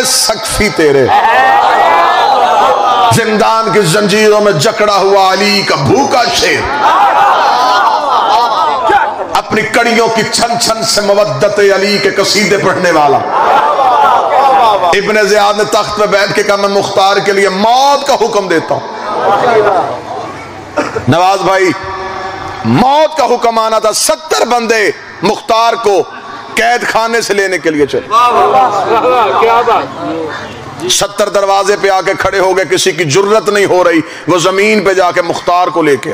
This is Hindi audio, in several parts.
सक्फी तेरे, जिंदान की जंजीरों में जकड़ा हुआ अली का भूखा शेर, अपनी कड़ियों की छन छन से मवद्दत अली के कसीदे पढ़ने वाला। इब्ने ज़ियाद ने तख्त पे बैठ के कहा मैं मुख्तार के लिए मौत का हुक्म देता हूं। नवाज भाई, मौत का हुक्म आना था, 70 बंदे मुख्तार को कैद खाने से लेने के लिए चले। 70 दरवाजे पे आके खड़े हो गए, किसी की जुर्रत नहीं हो रही, वो जमीन पे जाके मुख्तार को लेके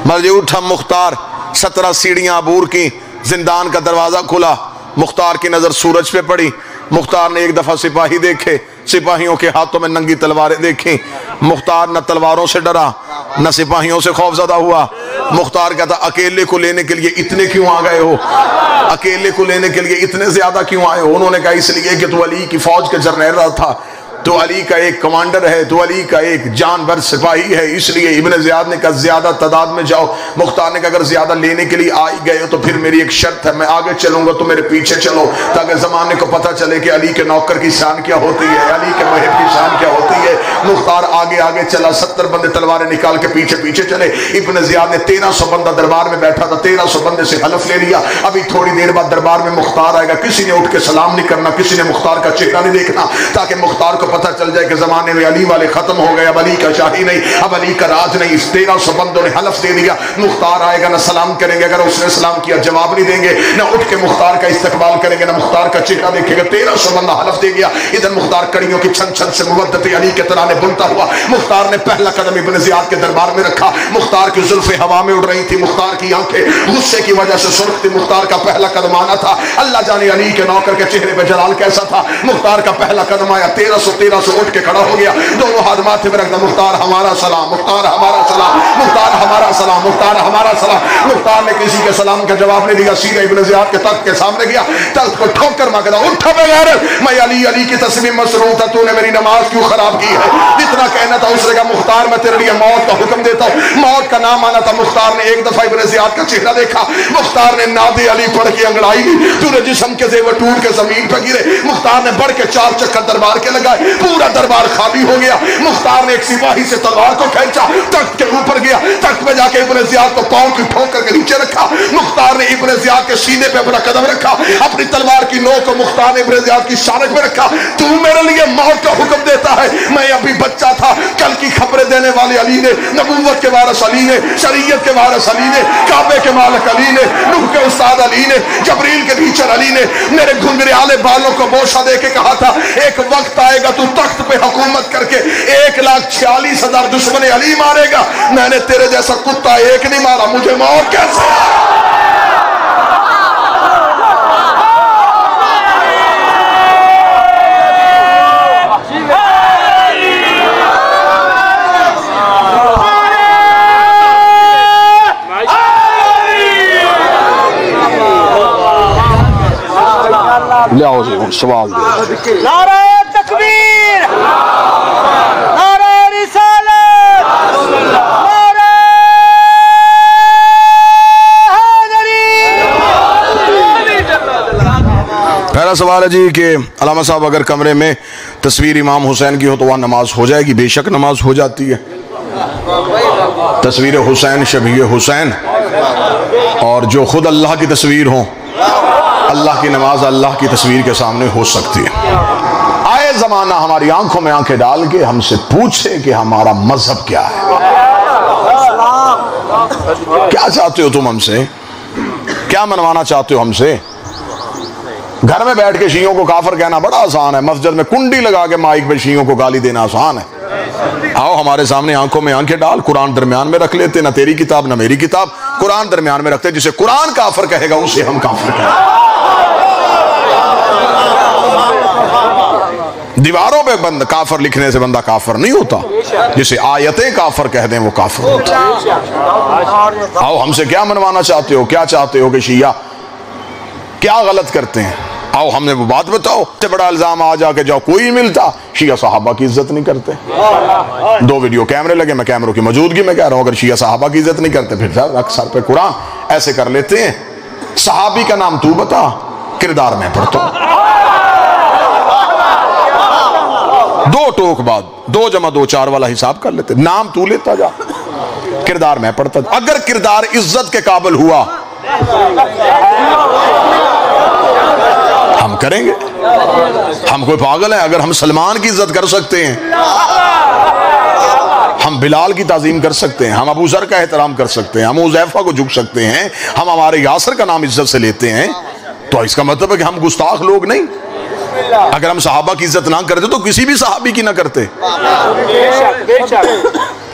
मर्जी उठा मुख्तार। 17 सीढ़ियां अबूर की, जिंदान का दरवाजा खुला, मुख्तार की नजर सूरज पे पड़ी। मुख्तार ने एक दफा सिपाही देखे, सिपाहियों के हाथों में नंगी तलवारें देखी। मुख्तार न तलवारों से डरा न सिपाहियों से खौफजदा हुआ। मुख्तार कहता अकेले को लेने के लिए इतने क्यों आ गए हो, अकेले को लेने के लिए इतने ज्यादा क्यों आए हो? उन्होंने कहा इसलिए कि तू अली की फौज के जरनैल था, तो अली का एक कमांडर है, तो अली का एक जानवर सिपाही है, इसलिए इब्ने ज़ियाद ने कहा ज्यादा तादाद में जाओ। मुख्तार ने कहा अगर ज्यादा लेने के लिए आ ही गए हो तो फिर मेरी एक शर्त है, मैं आगे चलूंगा तो मेरे पीछे चलो, ताकि जमाने को पता चले कि अली के नौकर की शान क्या होती है, अली के मुहिब की शान क्या होती है। मुख्तार आगे आगे चला, 70 बंदे तलवारें निकाल के पीछे पीछे चले। इब्ने ज़ियाद ने 1300 बंदा दरबार में बैठा था, 1300 बंदे से हलफ ले लिया, अभी थोड़ी देर बाद दरबार में मुख्तार आएगा। किसी ने उठ के सलाम नहीं करना, किसी ने मुख्तार का चेहरा नहीं देखना, ताकि मुख्तार को पता चल जाए कि जमाने में अली वाले खत्म हो गए, अब अली का शाही नहीं, अब अली का राज नहीं। इस 1300 बंदों ने हलफ दे दिया, मुख्तार आएगा ना सलाम करेंगे, अगर उसने सलाम किया जवाब नहीं देंगे, ना उठ के मुख्तार का इस्तकबाल करेंगे, ना मुख्तार का चेहरा देखेगा। 1300 बंदा हलफ दे गया। इधर मुख्तार कड़ियों की छन छन से मुवद्दत अली के तराने बुनता हुआ, मुख्तार ने पहला कदम इब्ने ज़ियाद के दरबार में रखा। मुख्तार की जुल्फे हवा में उड़ रही थी, मुख्तार की आंखें गुस्से की वजह से सुर्ख थी। मुख्तार का पहला कदम आना था, अल्लाह जाने अली के नौकर के चेहरे पे जलाल कैसा था। मुख्तार का पहला कदम आया, 1300 उठ के खड़ा हो गया, दोनों हाथ माथे में रखना, मुख्तार हमारा सलाम, मुख्तार हमारा सलाम, मुख्तार हमारा सलाम, मुख्तार हमारा सलाम। मुख्तार ने किसी के सलाम का जवाब नहीं दिया, सीधे इब्ने ज़ियाद के तख्त के सामने गया, तख्त को ठोकर मांगा, उठा बगैर मैं अली अली की तस्वीर मसरूर था, तूने मेरी नमाज क्यों खराब की है? जितना कहना था उसने कहा मुख्तार मैं तेरे लिए मौत का हुक्म देता हूँ। मौत का नाम आना था। मुख्तार ने एक दफा इब्ने ज़ियाद का चेहरा देखा, मुख्तार ने नादे अली पढ़ के अंगड़ाई, तूने जिस्म के जेवर टूट के जमीन पर गिरे। मुख्तार ने बढ़ के 4 चक्कर दरबार के लगाए, पूरा दरबार खाली हो गया। मुख्तार ने एक सिपाही से तलवार को खींचा, तख्त के ऊपर गया, तख्त पे जाके इब्ने ज़ियाद को पांव की ठोक करके नीचे रखा। मुख्तार ने इब्ने ज़ियाद के सीने पे अपना कदम रखा, अपनी तलवार की नोक को मुख्तार ने इब्ने ज़ियाद की शानक में रखा। तू मेरे लिए मौत का हुक्म देता है, मैं अभी बच्चा था, कल की खबरें देने वाले अली ने, नबूवत के वारिस अली ने, शरीयत के वारिस अली ने, काबे के मालिक अली ने, नूह के उस्ताद अली ने, जबरील के टीचर अली ने मेरे घुंघराले बालों को बोशा दे के कहा था एक वक्त आएगा तू तख्त पे हुकूमत करके 1,46,000 दुश्मन अली मारेगा। मैंने तेरे जैसा कुत्ता एक नहीं मारा, मुझे मौत कैसे? लियाओ जी सवाल दे। नारे तकबीर, नारे रिसालत, नारे हैदरी। पहला सवाल है जी कि अल्लामा साहब अगर कमरे में तस्वीर इमाम हुसैन की हो तो वहाँ नमाज हो जाएगी? बेशक नमाज हो जाती है। तस्वीर हुसैन शबीह हुसैन और जो खुद अल्लाह की तस्वीर हो, अल्लाह की नमाज अल्लाह की तस्वीर के सामने हो सकती है। आए जमाना हमारी आंखों में आंखें डाल के हमसे पूछे कि हमारा मजहब क्या है, क्या चाहते हो तुम हमसे, क्या मनवाना चाहते हो हमसे? घर में बैठ के शियों को काफिर कहना बड़ा आसान है, मस्जिद में कुंडी लगा के माइक पे शियों को गाली देना आसान है। आओ हमारे सामने आंखों में आंखें डाल, कुरान दरमियान में रख लेते, ना तेरी किताब ना मेरी किताब, कुरान दरमियान में रखते, जिसे कुरान काफिर कहेगा उसे हम काफिर कहेंगे। दीवारों पे बंद काफिर लिखने से बंदा काफिर नहीं होता, जिसे आयतें काफिर कह दें वो काफिर होता। आओ हमसे क्या मनवाना चाहते हो, क्या चाहते हो कि शिया क्या गलत करते हैं? आओ हमने वो बात बताओ। इससे बड़ा इल्जाम आ जाके जाओ कोई मिलता, शिया साहबा की इज्जत नहीं करते। 2 वीडियो कैमरे लगे, मैं कैमरों की मौजूदगी में कह रहा हूं, अगर शिया साहबा की इज्जत नहीं करते फिर रख सर पे कुरान, ऐसे कर लेते हैं। सहाबी का नाम तू बता, किरदार में पढ़ता हूं। दो टोक बाद 2 जमा 2 4 वाला हिसाब कर लेते। नाम तू लेता जा, किरदार मैं पढ़ता जा। अगर किरदार इज्जत के काबिल हुआ हम करेंगे। हम कोई पागल है? अगर हम सलमान की इज्जत कर सकते हैं, हम बिलाल की ताजीम कर सकते हैं, हम अबू जर का एहतराम कर सकते हैं, हम हुज़ैफा को झुक सकते हैं, हम हमारे यासर का नाम इज्जत से लेते हैं, तो इसका मतलब है कि हम गुस्ताख लोग नहीं। अगर हम सहाबा की इज्जत ना करते तो किसी भी सहाबी की ना करते।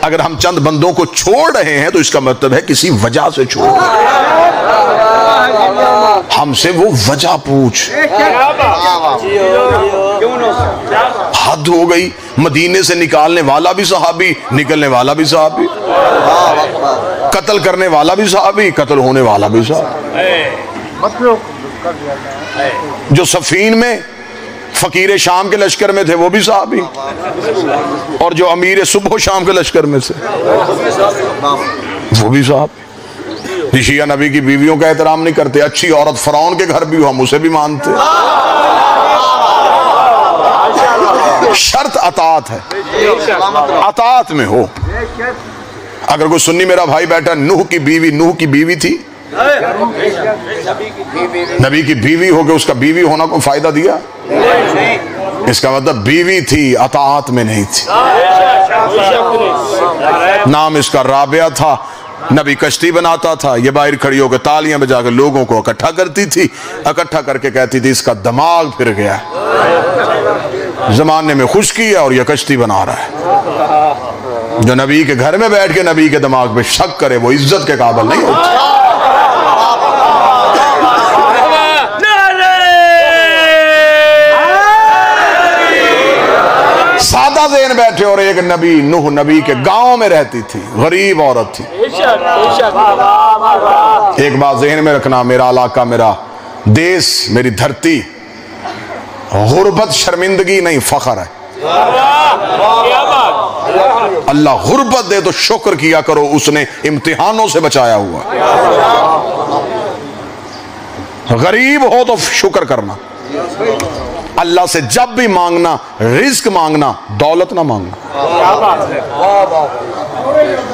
अगर हम चंद बंदों को छोड़ रहे हैं तो इसका मतलब है किसी वजह से छोड़ रहे हैं। हमसे वो वजह पूछ। हद हो गई। मदीने से निकालने वाला भी सहाबी, निकलने वाला भी सहाबी, कत्ल करने वाला भी सहाबी, कत्ल होने वाला भी सहाबी। जो सफीन में फकीर शाम के लश्कर में थे वो भी सहाबी, और जो अमीर सुबह शाम के लश्कर में से वो भी सहाबी। शिया नबी की बीवियों का एहतराम नहीं करते। अच्छी औरत फरौन के घर भी हो हम उसे भी मानते। शर्त अतात है, अतात में हो। अगर कोई सुन्नी मेरा भाई बैठा, नूह की बीवी थी, नबी की बीवी हो गई, उसका बीवी होना को फायदा दिया? इसका मतलब बीवी थी, अतात में नहीं थी। नाम इसका राबिया था। नबी कश्ती बनाता था, ये बाहर खड़ी होकर तालियां बजाकर लोगों को इकट्ठा करती थी। इकट्ठा करके कहती थी इसका दिमाग फिर गया, जमाने में खुशकी है और यह कश्ती बना रहा है। जो नबी के घर में बैठ के नबी के दिमाग पे शक करे वो इज्जत के काबिल नहीं होता। सादा ज़हन बैठे और एक नबी, नूह नबी के गांव में रहती थी, गरीब औरत थी। एक बात ज़हन में रखना, मेरा इलाका, मेरा देश, मेरी धरती गुर्बत शर्मिंदगी नहीं फख्र है। अल्लाह गुर्बत दे तो शुक्र किया करो, उसने इम्तिहानों से बचाया हुआ। गरीब हो तो शुक्र करना। अल्लाह से जब भी मांगना, रिस्क मांगना, दौलत ना मांगना।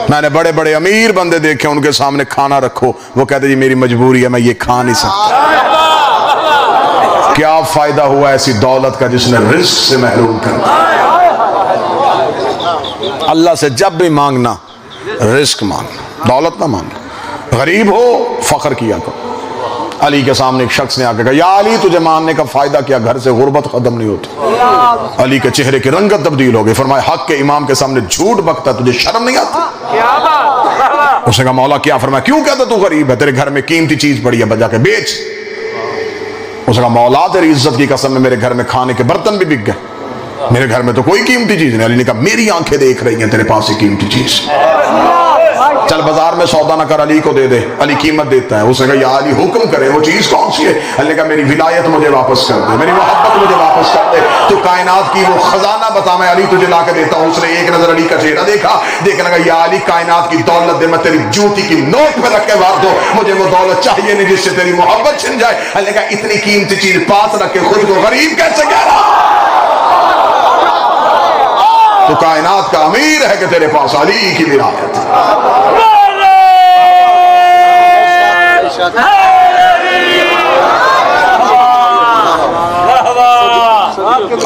मैंने बड़े बड़े अमीर बंदे देखे, उनके सामने खाना रखो, वो कहते जी मेरी मजबूरी है, मैं ये खा नहीं सकता। क्या फायदा हुआ ऐसी दौलत का जिसने रिस्क से महरूम कर दिया। अल्लाह से जब भी मांगना, रिस्क मांगना, दौलत ना मांगना। गरीब हो फख्र किया करो। अली के सामने एक शख्स ने आकर कहा, या अली तुझे मानने का फायदा क्या, घर से गुर्बत खत्म नहीं होती। अली के चेहरे की रंगत तब्दील हो गई। फरमाया हक के इमाम के सामने झूठ बकता, तुझे शर्म नहीं आती? उसने कहा मौला क्या? फरमाया क्यों कहता तू गरीब है, तेरे घर में कीमती चीज पड़ी है, बजा के बेच। उसने कहा मौला तेरी इज्जत की कसम में मेरे घर में खाने के बर्तन भी बिक गए, मेरे घर में तो कोई कीमती चीज नहीं। अली ने कहा मेरी आंखें देख रही हैं तेरे पास ये कीमती चीज, चल बाजार में सौदा ना कर, अली को दे दे। अली कीमत देता है। उसने कहा या अली हुक्म करे, वो चीज कौन सी है? अली ने कहा मेरी विलायत मुझे वापस कर दे, मेरी मोहब्बत मुझे वापस कर दे, तो कायनात की वो खजाना बता, मैं अली तुझे ला के देता हूँ। उसने एक नजर अली का चेहरा देखा, देखने लगा या अली कायनात की दौलत दे, मैं तेरी जूती की नोक पे रख के मार दो, मुझे वो दौलत चाहिए नहीं जिससे तेरी मोहब्बत छिन जाए। अली ने कहा इतनी कीमती चीज पास रख के खुद को गरीब कैसे कह रहा? तो कायनात का अमीर है कि तेरे पास अली की विलायत।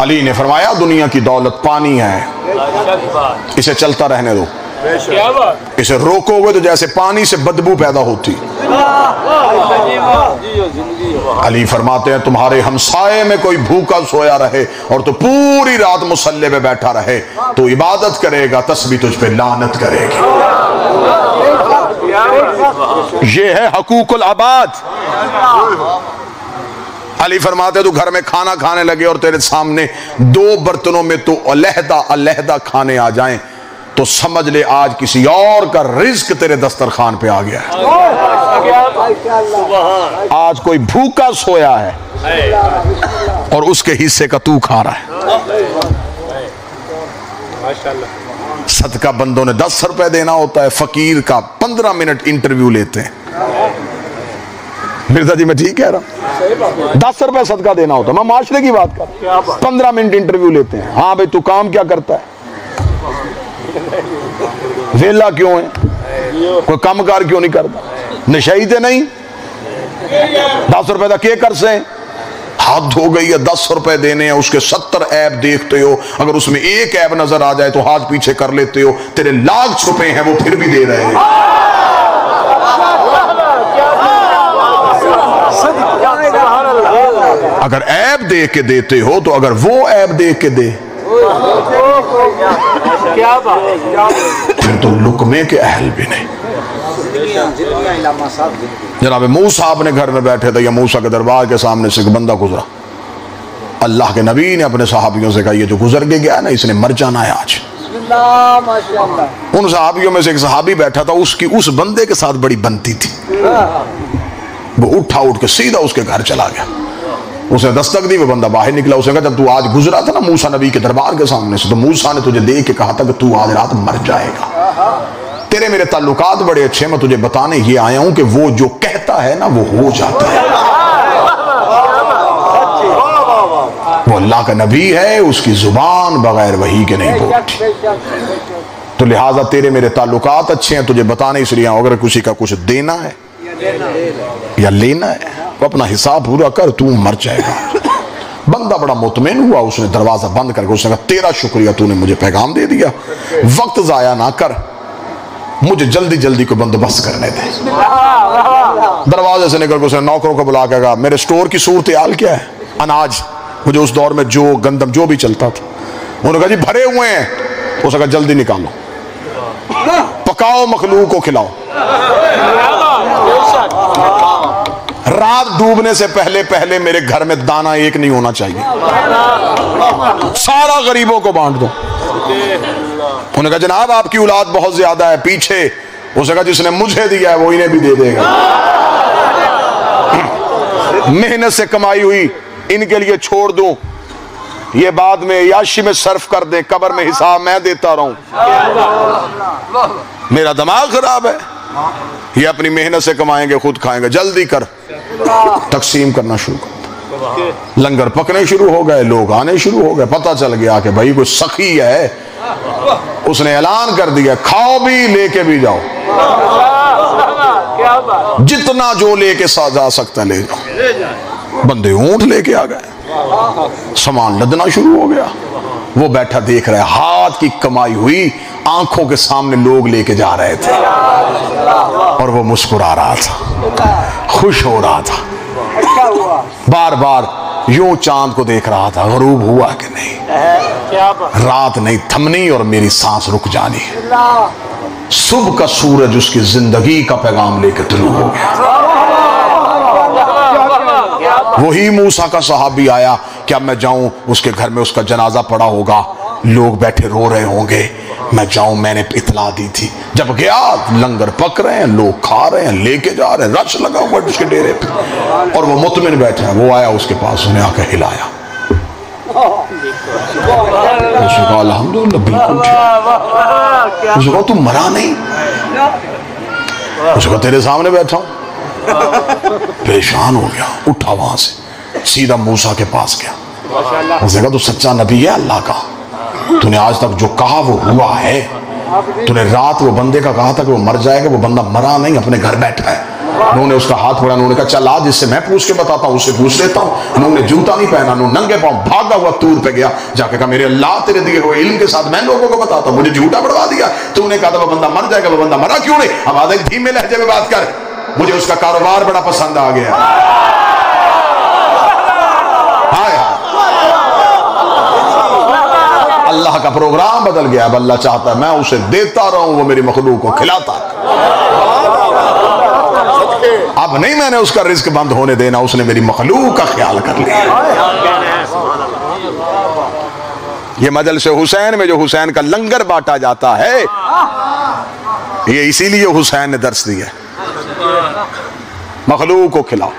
अली ने फरमाया दुनिया की दौलत पानी है, इसे चलता रहने दो, इसे रोकोगे तो जैसे पानी से बदबू पैदा होती। अली फरमाते हैं तुम्हारे हमसाये में कोई भूखा सोया रहे और तो पूरी रात मुसल्ले पे बैठा रहे, तो इबादत करेगा, तस्बीह तुझ पे लानत करेगी। ये है हकूकुल आबाद। अली फरमाते तू घर में खाना खाने लगे और तेरे सामने 2 बर्तनों में तो अलहदा अलहदा खाने आ जाएं, तो समझ ले आज किसी और का रिज्क तेरे दस्तरखान पे आ गया है। आज कोई भूखा सोया है और उसके हिस्से का तू खा रहा है। सदका बंदों ने 10 रुपए देना होता है, फकीर का 15 मिनट इंटरव्यू लेते हैं। मिर्जा जी मैं ठीक कह रहा हूँ। 10 रुपए सदका देना होता, मैं माशरे की बात कर। 15 मिनट इंटरव्यू लेते हैं। हाँ भाई तू काम क्या करता है, वेला क्यों है, कोई कामकार क्यों नहीं करता, नशाई तो नहीं, 10 रुपए का के कर से हाथ धो गई है, 10 रुपए देने हैं, उसके 70 ऐप देखते हो, अगर उसमें एक ऐप नजर आ जाए तो हाथ पीछे कर लेते हो, तेरे लाख छुपे हैं वो फिर भी दे रहे हैं। अगर ऐप देख के देते हो तो अगर वो ऐप देख के दे तो लुकमे के अहल भी नहीं। जनाब मूसा अपने घर में बैठे थे, या मूसा के दरबार के सामने से एक बंदा गुजरा। अल्लाह के नबी ने अपने सहाबियों से कहा ये जो गुजर के गया ना इसने मर जाना है आज। उन सहाबियों में से एक सहाबी बैठा था, उसकी उस बंदे के साथ बड़ी बनती थी। वो उठ के सीधा उसके घर चला गया, उसने दस्तक दी, वो बंदा बाहर निकला। उसने कहा जब तू आज गुजरा था ना मूसा नबी के दरबार के सामने से, तो मूसा ने तुझे देख के कहा था कि तू आज रात मर जाएगा। तेरे मेरे ताल्लुकात बड़े अच्छे, मैं तुझे बताने ये आया हूं कि वो जो कहता है ना वो हो जाता है। वो अल्लाह का नबी है, उसकी जुबान बगैर वही के नहीं बोलती। तो लिहाजा तेरे मेरे ताल्लुकात अच्छे हैं, तुझे बताने इसलिए अगर किसी का कुछ देना है या लेना है तो अपना हिसाब पूरा कर, तू मर जाएगा। बंदा बड़ा मुतमईन हुआ, उसने दरवाजा बंद करके उसने कहा तेरा शुक्रिया, तूने मुझे पैगाम दे दिया, वक्त जाया ना कर, मुझे जल्दी जल्दी को बंदोबस्त करने दे। दरवाजे से निकल के उसने नौकरों को बुला के कहा मेरे स्टोर की सूरत हाल क्या है, अनाज मुझे उस दौर में जो गंदम जो भी चलता था, उन्होंने कहा जी भरे हुए हैं। उसने कहा जल्दी निकालो, पकाओ, मखलूक को खिलाओ। रात डूबने से पहले पहले मेरे घर में दाना एक नहीं होना चाहिए, सारा गरीबों को बांट दो। उन्होंने कहा जनाब आपकी औलाद बहुत ज्यादा है पीछे। उसने कहा जिसने मुझे दिया है वो इन्हें भी दे देगा। मेहनत से कमाई हुई इनके लिए छोड़ दूं, ये बाद में याशी में सर्फ कर दे, कब्र में हिसाब मैं देता रहूं। मेरा दिमाग खराब है, ये अपनी मेहनत से कमाएंगे खुद खाएंगे, जल्दी कर। तकसीम करना शुरू कर, लंगर पकने शुरू हो गए, लोग आने शुरू हो गए। पता चल गया कि भाई कोई सखी है, उसने ऐलान कर दिया खाओ भी लेके भी जाओ, जितना जो लेके जा सकता ले जाओ। बंदे ऊंट लेके आ गए, सामान लदना शुरू हो गया। वो बैठा देख रहा है, हाथ की कमाई हुई आंखों के सामने लोग लेके जा रहे थे और वो मुस्कुरा रहा था, खुश हो रहा था, बार बार यूं चांद को देख रहा था, गरूब हुआ कि नहीं, रात नहीं थमनी और मेरी सांस रुक जानी है। सुबह का सूरज उसकी जिंदगी का पैगाम लेकर तुलू हो गया। वही मूसा का सहाबी आया, क्या मैं जाऊं उसके घर में, उसका जनाजा पड़ा होगा, लोग बैठे रो रहे होंगे, मैं जाऊं, मैंने इतला दी थी। जब गया लंगर पक रहे हैं, लोग खा रहे हैं, लेके जा रहे हैं, रश लगा हुआ उसके डेरे पे, और वो मुतमिन बैठा है। वो आया उसके पास, उसने आकर हिलाया, अल्हम्दुलिल्लाह बिल्कुल ठीक। उसने कहा तू मरा नहीं? उसने कहा तेरे सामने बैठा हूं। परेशान हो गया, उठा वहां से सीधा मूसा के पास गया। उसने कहा तू सच्चा नबी है अल्लाह का, तूने आज तक जो कहा वो हुआ है, तूने रात वो बंदे का कहा था कि वो मर जाएगा, वो बंदा मरा नहीं, अपने घर बैठा है। उन्होंने उसका हाथ पकड़ा, उन्होंने कहा चल आज जिससे मैं पूछ के बताता हूँ उससे पूछ लेता हूँ। उन्होंने जूता नहीं पहना, उन्होंने नंगे पांव भागा हुआ तूर पे गया, जाके कहा मेरे अल्लाह तेरे दिए हुए इल्म के साथ मैं लोगों को बताता हूँ, मुझे झूठा बढ़वा दिया। तूने कहा था वो बंदा मर जाएगा, वो बंदा मरा क्यों नहीं? अब आधे धीमे लहजे में बात कर, मुझे उसका कारोबार बड़ा पसंद आ गया। अल्लाह का प्रोग्राम बदल गया। अब अल्लाह चाहता है मैं उसे देता रहूं, वो मेरी मखलूक को खिलाता। अब नहीं मैंने उसका रिस्क बंद होने देना, उसने मेरी मखलूक का ख्याल कर लिया। ये मजलिस हुसैन में जो हुसैन का लंगर बांटा जाता है, ये इसीलिए हुसैन ने दर्स दिया, मखलूक को खिलाओ।